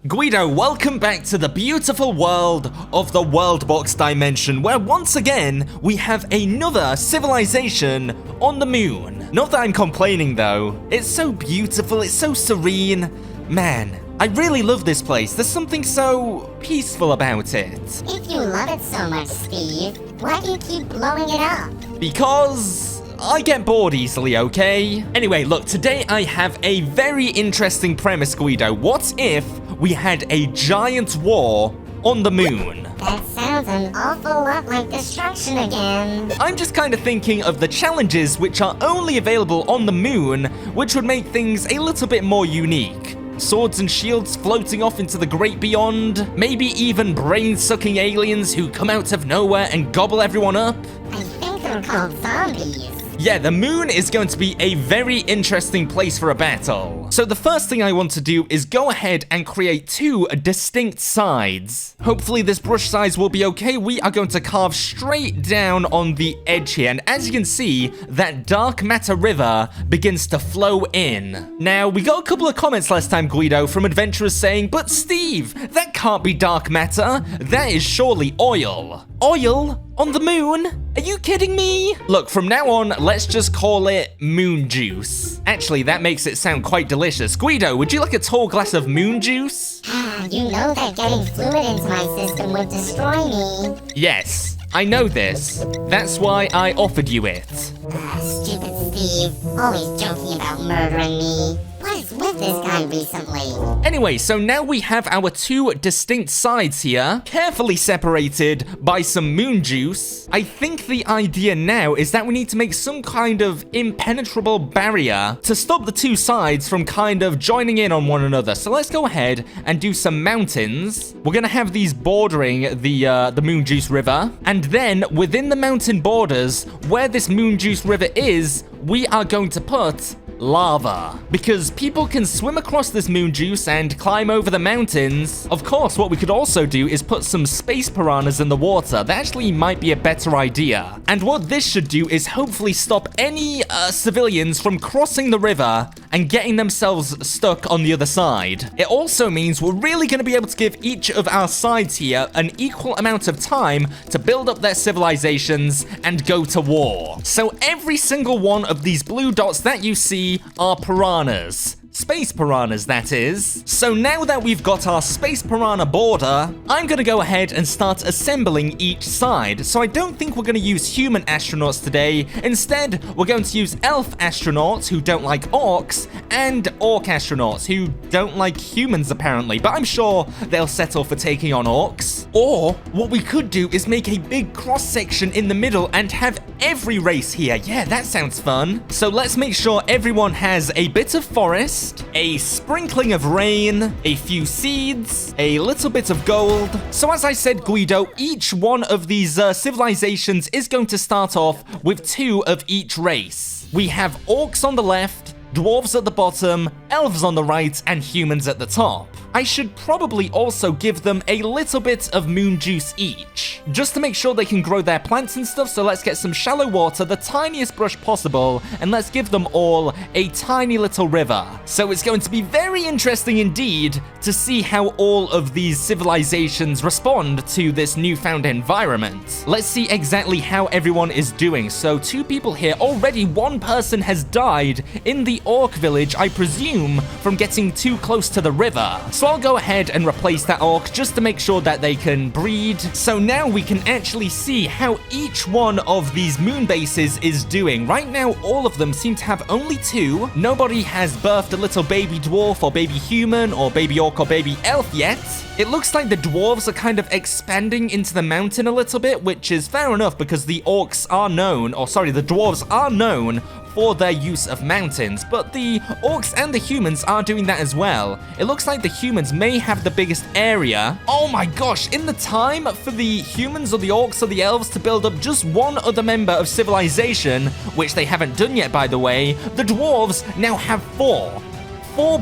Guido, welcome back to the beautiful world of the Worldbox dimension, where once again, we have another civilization on the moon. Not that I'm complaining though, it's so beautiful, it's so serene. Man, I really love this place, there's something so peaceful about it. If you love it so much, Steve, why do you keep blowing it up? Because I get bored easily, okay? Anyway, look, today I have a very interesting premise, Guido. What if we had a giant war on the moon? That sounds an awful lot like destruction again. I'm just kind of thinking of the challenges which are only available on the moon, which would make things a little bit more unique. Swords and shields floating off into the great beyond, maybe even brain-sucking aliens who come out of nowhere and gobble everyone up. I think they're called zombies. Yeah, the moon is going to be a very interesting place for a battle. So the first thing I want to do is go ahead and create two distinct sides. Hopefully this brush size will be okay. We are going to carve straight down on the edge here. And as you can see, that dark matter river begins to flow in. Now, we got a couple of comments last time, Guido, from adventurers saying, but Steve, that can't be dark matter. That is surely oil. Oil? On the moon? Are you kidding me? Look, from now on, let's just call it moon juice. Actually, that makes it sound quite delicious. Guido, would you like a tall glass of moon juice? You know that getting fluid into my system would destroy me. Yes, I know this. That's why I offered you it. Stupid Steve, always joking about murdering me. What is with this guy recently? Anyway, so now we have our two distinct sides here, carefully separated by some moon juice. I think the idea now is that we need to make some kind of impenetrable barrier to stop the two sides from kind of joining in on one another. So let's go ahead and do some mountains. We're gonna have these bordering the moon juice river, and then within the mountain borders, where this moon juice river is, we are going to put lava, because people can swim across this moon juice and climb over the mountains. Of course, what we could also do is put some space piranhas in the water. That actually might be a better idea. And what this should do is hopefully stop any civilians from crossing the river and getting themselves stuck on the other side. It also means we're really going to be able to give each of our sides here an equal amount of time to build up their civilizations and go to war. So every single one of these blue dots that you see are piranhas. Space piranhas, that is. So now that we've got our space piranha border, I'm gonna go ahead and start assembling each side. So I don't think we're gonna use human astronauts today. Instead, we're going to use elf astronauts who don't like orcs, and orc astronauts who don't like humans apparently, but I'm sure they'll settle for taking on orcs. Or what we could do is make a big cross section in the middle and have every race here. Yeah, that sounds fun. So let's make sure everyone has a bit of forest, a sprinkling of rain, a few seeds, a little bit of gold. So as I said, Guido, each one of these civilizations is going to start off with two of each race. We have orcs on the left, dwarves at the bottom, elves on the right, and humans at the top. I should probably also give them a little bit of moon juice each, just to make sure they can grow their plants and stuff. So let's get some shallow water, the tiniest brush possible, and let's give them all a tiny little river. So it's going to be very interesting indeed to see how all of these civilizations respond to this newfound environment. Let's see exactly how everyone is doing. So two people here, already one person has died in the orc village, I presume from getting too close to the river. So I'll go ahead and replace that orc just to make sure that they can breed. So now we can actually see how each one of these moon bases is doing. Right now, all of them seem to have only two. Nobody has birthed a little baby dwarf or baby human or baby orc or baby elf yet. It looks like the dwarves are kind of expanding into the mountain a little bit, which is fair enough because the orcs are known, or sorry, the dwarves are known for their use of mountains, but the orcs and the humans are doing that as well. It looks like the humans may have the biggest area. Oh my gosh, in the time for the humans or the orcs or the elves to build up just one other member of civilization, which they haven't done yet by the way, the dwarves now have four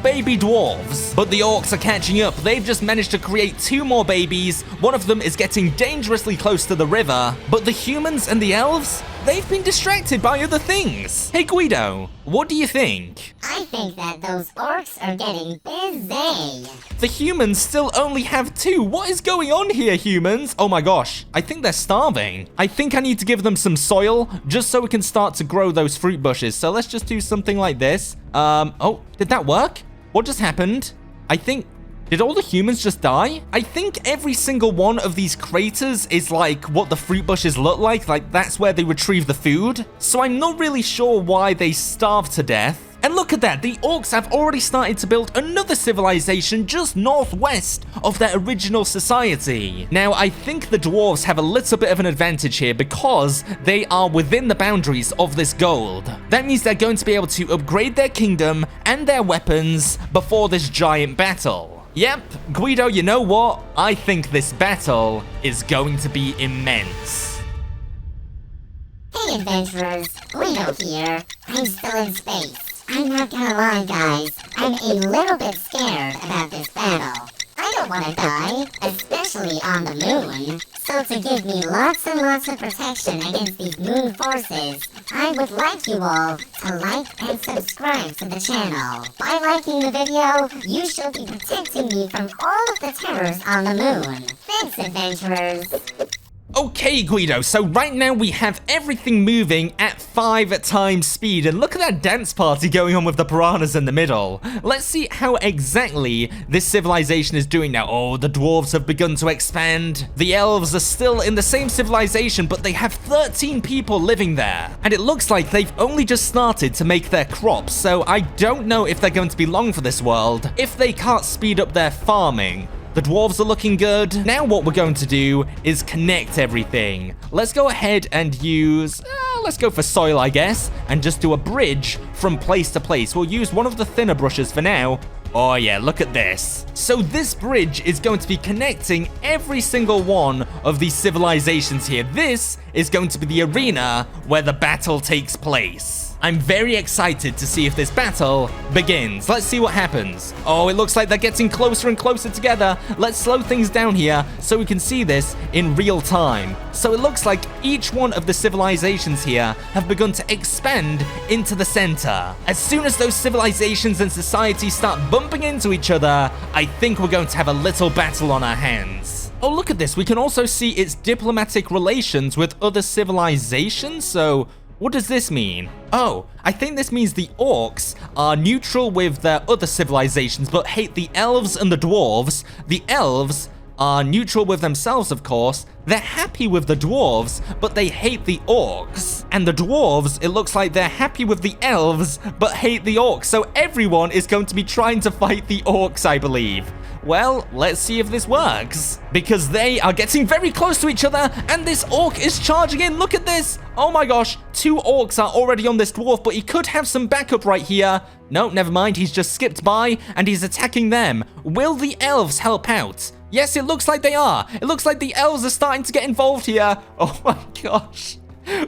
baby dwarves. But the orcs are catching up. They've just managed to create two more babies. One of them is getting dangerously close to the river. But the humans and the elves, They've been distracted by other things. Hey, Guido, what do you think? I think that those orcs are getting busy. The humans still only have 2. What is going on here, humans? Oh my gosh, I think they're starving. I think I need to give them some soil just so we can start to grow those fruit bushes. So let's just do something like this. Oh, did that work? What just happened? I think... Did all the humans just die? I think every single one of these craters is like what the fruit bushes look like that's where they retrieve the food. So I'm not really sure why they starved to death. And look at that, the orcs have already started to build another civilization just northwest of their original society. Now, I think the dwarves have a little bit of an advantage here because they are within the boundaries of this gold. That means they're going to be able to upgrade their kingdom and their weapons before this giant battle. Yep, Guido, you know what? I think this battle is going to be immense. Hey adventurers, Guido here. I'm still in space. I'm not gonna lie, guys. I'm a little bit scared about this battle. I don't want to die, especially on the moon. So to give me lots and lots of protection against these moon forces, I would like you all to like and subscribe to the channel. By liking the video, you should be protecting me from all of the terrors on the moon. Thanks, adventurers. Okay, Guido, so right now we have everything moving at 5 times speed, and look at that dance party going on with the piranhas in the middle. Let's see how exactly this civilization is doing now. Oh, the dwarves have begun to expand. The elves are still in the same civilization, but they have 13 people living there. And it looks like they've only just started to make their crops, so I don't know if they're going to be long for this world if they can't speed up their farming. The dwarves are looking good. Now what we're going to do is connect everything. Let's go ahead and use... let's go for soil, I guess, and just do a bridge from place to place. We'll use one of the thinner brushes for now. Oh yeah, look at this. So this bridge is going to be connecting every single one of these civilizations here. This is going to be the arena where the battle takes place. I'm very excited to see if this battle begins. Let's see what happens. Oh, it looks like they're getting closer and closer together. Let's slow things down here so we can see this in real time. So it looks like each one of the civilizations here have begun to expand into the center. As soon as those civilizations and societies start bumping into each other, I think we're going to have a little battle on our hands. Oh, look at this. We can also see its diplomatic relations with other civilizations. So what does this mean? Oh, I think this means the orcs are neutral with their other civilizations, but hate the elves and the dwarves. The elves are neutral with themselves, of course. They're happy with the dwarves, but they hate the orcs. And the dwarves, it looks like they're happy with the elves, but hate the orcs. So everyone is going to be trying to fight the orcs, I believe. Well, let's see if this works. Because they are getting very close to each other, and this orc is charging in. Look at this. Oh my gosh, 2 orcs are already on this dwarf, but he could have some backup right here. No, never mind. He's just skipped by, and he's attacking them. Will the elves help out? Yes, it looks like they are. It looks like the elves are starting to get involved here. Oh my gosh.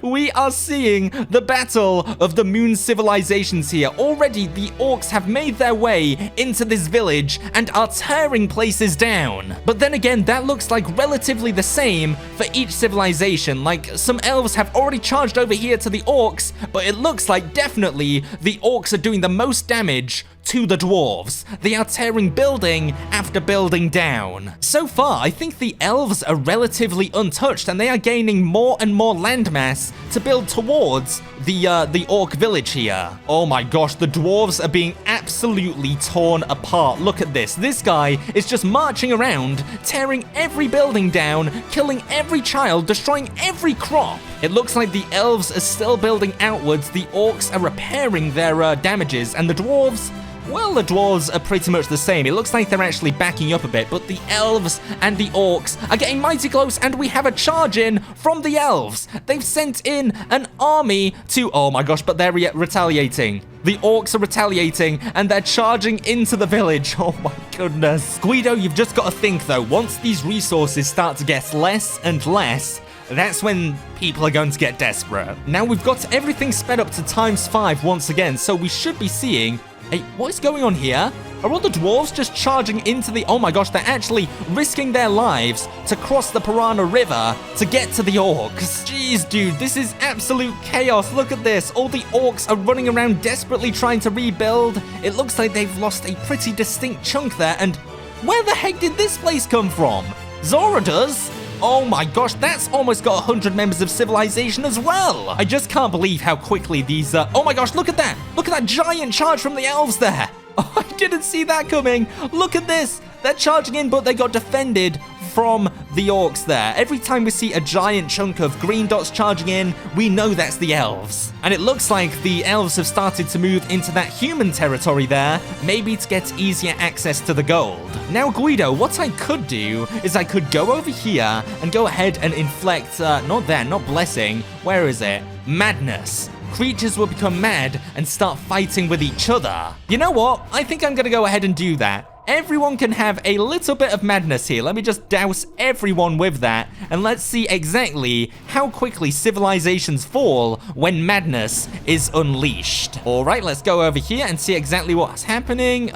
We are seeing the battle of the moon civilizations here. Already, the orcs have made their way into this village and are tearing places down. But then again, that looks like relatively the same for each civilization. Like, some elves have already charged over here to the orcs, but it looks like definitely the orcs are doing the most damage to the dwarves. They are tearing building after building down. So far, I think the elves are relatively untouched, and they are gaining more and more landmass to build towards the orc village here. Oh my gosh, the dwarves are being absolutely torn apart. Look at this. This guy is just marching around, tearing every building down, killing every child, destroying every crop. It looks like the elves are still building outwards. The orcs are repairing their damages, and the dwarves, well, the dwarves are pretty much the same. It looks like they're actually backing up a bit, but the elves and the orcs are getting mighty close, and we have a charge in from the elves. They've sent in an army to... Oh my gosh, but they're retaliating. The orcs are retaliating, and they're charging into the village. Oh my goodness. Guido, you've just got to think, though, once these resources start to get less and less, that's when people are going to get desperate. Now we've got everything sped up to ×5 once again, so we should be seeing... Hey, what is going on here? Are all the dwarves just charging into the... Oh my gosh, they're actually risking their lives to cross the Piranha River to get to the orcs. Jeez, dude, this is absolute chaos. Look at this. All the orcs are running around desperately trying to rebuild. It looks like they've lost a pretty distinct chunk there. And where the heck did this place come from? Zora does? Oh my gosh, that's almost got 100 members of civilization as well. I just can't believe how quickly these... Oh my gosh, look at that. Look at that giant charge from the elves there. Oh, I didn't see that coming. Look at this. They're charging in, but they got defended from the orcs there. Every time we see a giant chunk of green dots charging in, we know that's the elves. And it looks like the elves have started to move into that human territory there, maybe to get easier access to the gold. Now, Guido, what I could do is I could go over here and go ahead and inflict, not blessing, where is it? Madness. Creatures will become mad and start fighting with each other. You know what? I think I'm gonna go ahead and do that. Everyone can have a little bit of madness here. Let me just douse everyone with that, and let's see exactly how quickly civilizations fall when madness is unleashed. All right, let's go over here and see exactly what's happening.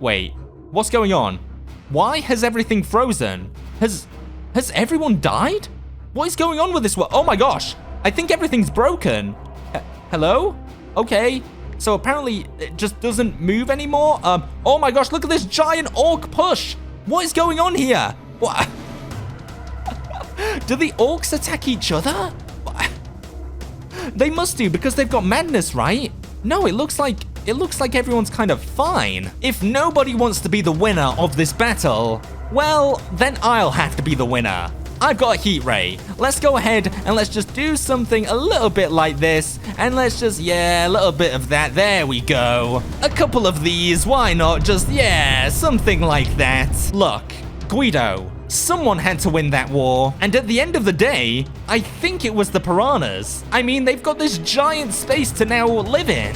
Wait, what's going on? Why has everything frozen? Has everyone died? What is going on with this world? Oh my gosh, I think everything's broken. Hello? Okay. So apparently it just doesn't move anymore. Oh my gosh, look at this giant orc push. What is going on here? What? Do the orcs attack each other? They must do because they've got madness, right? No, it looks like everyone's kind of fine. If nobody wants to be the winner of this battle, well, then I'll have to be the winner. I've got a heat ray. Let's go ahead and let's just do something a little bit like this. And let's just, yeah, a little bit of that. There we go. A couple of these. Why not? Just, yeah, something like that. Look, Guido, someone had to win that war. And at the end of the day, I think it was the piranhas. I mean, they've got this giant space to now live in.